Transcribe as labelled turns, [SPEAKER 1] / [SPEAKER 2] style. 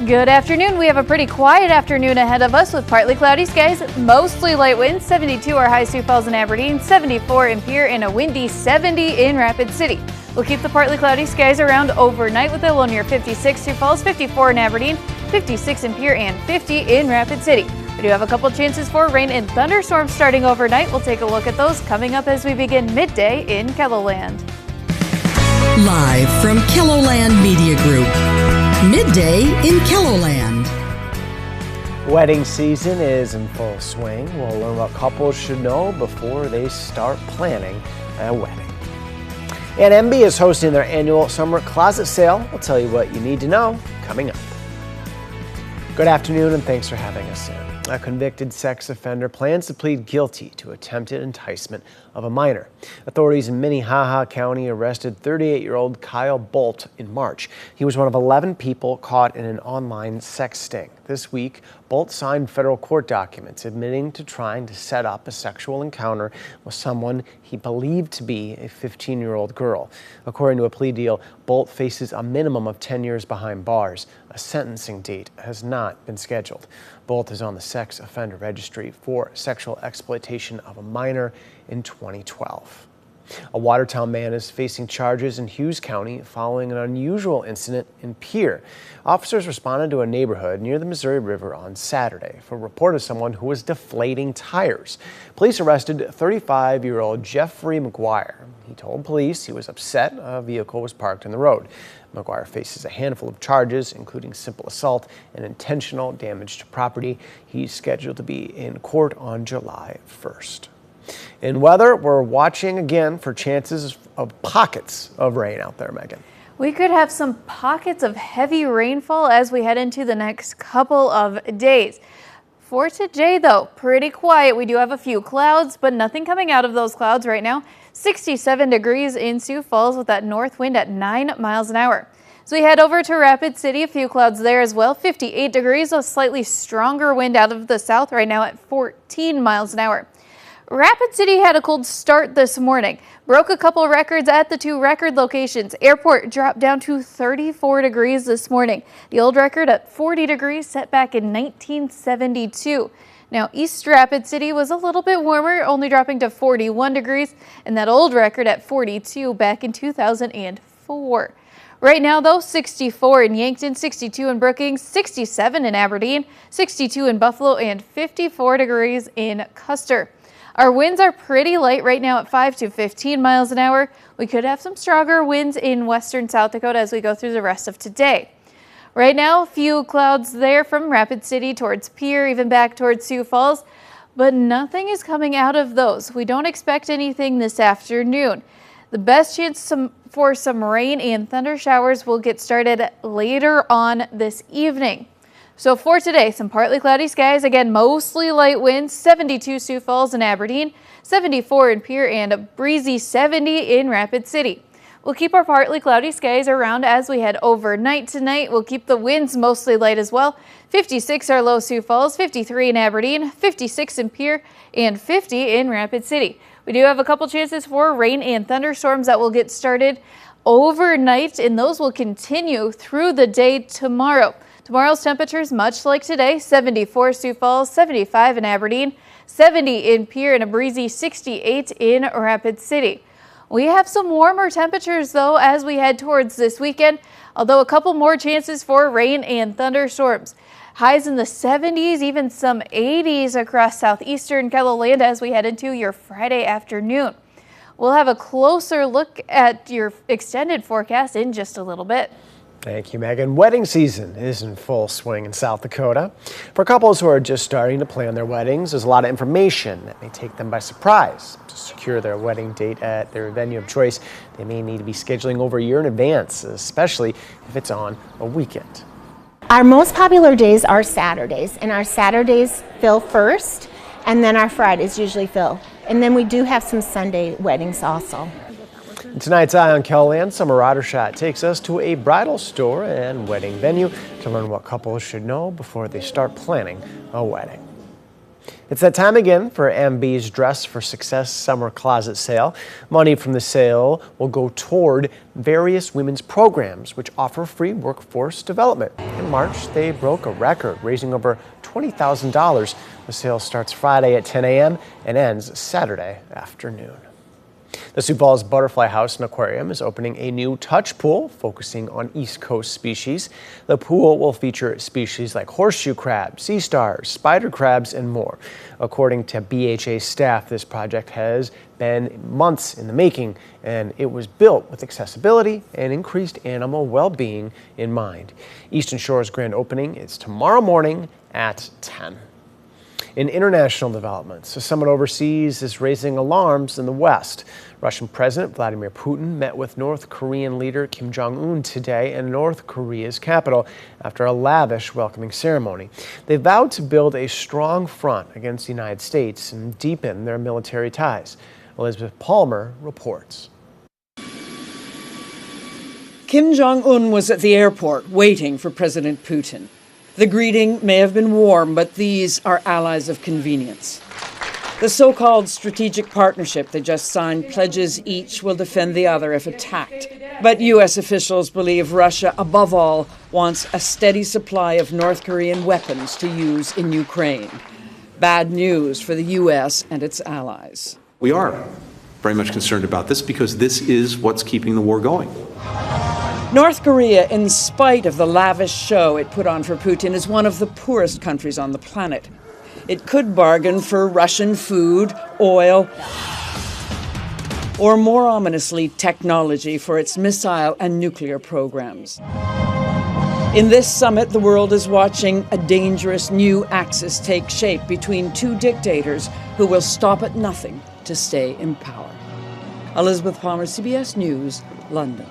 [SPEAKER 1] Good afternoon. We have a pretty quiet afternoon ahead of us with partly cloudy skies, mostly light winds. 72 are high Sioux Falls and Aberdeen, 74 in Pierre, and a windy 70 in Rapid City. We'll keep the partly cloudy skies around overnight with a low near 56 Sioux Falls, 54 in Aberdeen, 56 in Pierre, and 50 in Rapid City. We do have a couple chances for rain and thunderstorms starting overnight. We'll take a look at those coming up as we begin midday in KELOLAND.
[SPEAKER 2] Live from KELOLAND Media Group. Midday in KELOLAND.
[SPEAKER 3] Wedding season is in full swing. We'll learn what couples should know before they start planning a wedding. And MB is hosting their annual summer closet sale. We'll tell you what you need to know coming up. Good afternoon and thanks for having us in. A convicted sex offender plans to plead guilty to attempted enticement of a minor. Authorities in Minnehaha County arrested 38-year-old Kyle Bolt in March. He was one of 11 people caught in an online sex sting. This week, Bolt signed federal court documents admitting to trying to set up a sexual encounter with someone he believed to be a 15-year-old girl. According to a plea deal, Bolt faces a minimum of 10 years behind bars. A sentencing date has not been scheduled. Bolt is on the sex offender registry for sexual exploitation of a minor in 2012. A Watertown man is facing charges in Hughes County following an unusual incident in Pierre. Officers responded to a neighborhood near the Missouri River on Saturday for a report of someone who was deflating tires. Police arrested 35-year-old Jeffrey McGuire. He told police he was upset a vehicle was parked in the road. McGuire faces a handful of charges, including simple assault and intentional damage to property. He's scheduled to be in court on July 1st. In weather, we're watching again for chances of pockets of rain out there, Megan.
[SPEAKER 1] We could have some pockets of heavy rainfall as we head into the next couple of days. For today, though, pretty quiet. We do have a few clouds, but nothing coming out of those clouds right now. 67 degrees in Sioux Falls with that north wind at 9 miles an hour. So we head over to Rapid City, a few clouds there as well. 58 degrees, a slightly stronger wind out of the south right now at 14 miles an hour. Rapid City had a cold start this morning. Broke a couple records at the two record locations. Airport dropped down to 34 degrees this morning. The old record at 40 degrees set back in 1972. Now, East Rapid City was a little bit warmer, only dropping to 41 degrees, and that old record at 42 back in 2004. Right now, though, 64 in Yankton, 62 in Brookings, 67 in Aberdeen, 62 in Buffalo, and 54 degrees in Custer. Our winds are pretty light right now at 5 to 15 miles an hour. We could have some stronger winds in western South Dakota as we go through the rest of today. Right now, a few clouds there from Rapid City towards Pierre, even back towards Sioux Falls, but nothing is coming out of those. We don't expect anything this afternoon. The best chance for some rain and thunder showers will get started later on this evening. So for today, some partly cloudy skies, again, mostly light winds, 72 Sioux Falls and Aberdeen, 74 in Pierre, and a breezy 70 in Rapid City. We'll keep our partly cloudy skies around as we head overnight tonight. We'll keep the winds mostly light as well. 56 are low Sioux Falls, 53 in Aberdeen, 56 in Pierre, and 50 in Rapid City. We do have a couple chances for rain and thunderstorms that will get started overnight, and those will continue through the day tomorrow. Tomorrow's temperatures, much like today, 74 Sioux Falls, 75 in Aberdeen, 70 in Pierre, and a breezy 68 in Rapid City. We have some warmer temperatures, though, as we head towards this weekend, although a couple more chances for rain and thunderstorms. Highs in the 70s, even some 80s across southeastern KELOLAND as we head into your Friday afternoon. We'll have a closer look at your extended forecast in just a little bit.
[SPEAKER 3] Thank you, Megan. Wedding season is in full swing in South Dakota. For couples who are just starting to plan their weddings, there's a lot of information that may take them by surprise. To secure their wedding date at their venue of choice, they may need to be scheduling over a year in advance, especially if it's on a weekend.
[SPEAKER 4] Our most popular days are Saturdays, and our Saturdays fill first, and then our Fridays usually fill. And then we do have some Sunday weddings also.
[SPEAKER 3] In tonight's Eye on KELOLAND, Summer Roddershot takes us to a bridal store and wedding venue to learn what couples should know before they start planning a wedding. It's that time again for MB's Dress for Success Summer Closet Sale. Money from the sale will go toward various women's programs which offer free workforce development. In March, they broke a record, raising over $20,000. The sale starts Friday at 10 a.m. and ends Saturday afternoon. The Sioux Falls Butterfly House and Aquarium is opening a new touch pool focusing on East Coast species. The pool will feature species like horseshoe crabs, sea stars, spider crabs, and more. According to BHA staff, this project has been months in the making, and it was built with accessibility and increased animal well-being in mind. Eastern Shore's grand opening is tomorrow morning at 10. In international developments, a summit overseas is raising alarms in the West. Russian President Vladimir Putin met with North Korean leader Kim Jong-un today in North Korea's capital after a lavish welcoming ceremony. They vowed to build a strong front against the United States and deepen their military ties. Elizabeth Palmer reports.
[SPEAKER 5] Kim Jong-un was at the airport waiting for President Putin. The greeting may have been warm, but these are allies of convenience. The so-called strategic partnership they just signed pledges each will defend the other if attacked. But U.S. officials believe Russia, above all, wants a steady supply of North Korean weapons to use in Ukraine. Bad news for the U.S. and its allies.
[SPEAKER 6] We are very much concerned about this because this is what's keeping the war going.
[SPEAKER 5] North Korea, in spite of the lavish show it put on for Putin, is one of the poorest countries on the planet. It could bargain for Russian food, oil, or more ominously, technology for its missile and nuclear programs. In this summit, the world is watching a dangerous new axis take shape between two dictators who will stop at nothing to stay in power. Elizabeth Palmer, CBS News, London.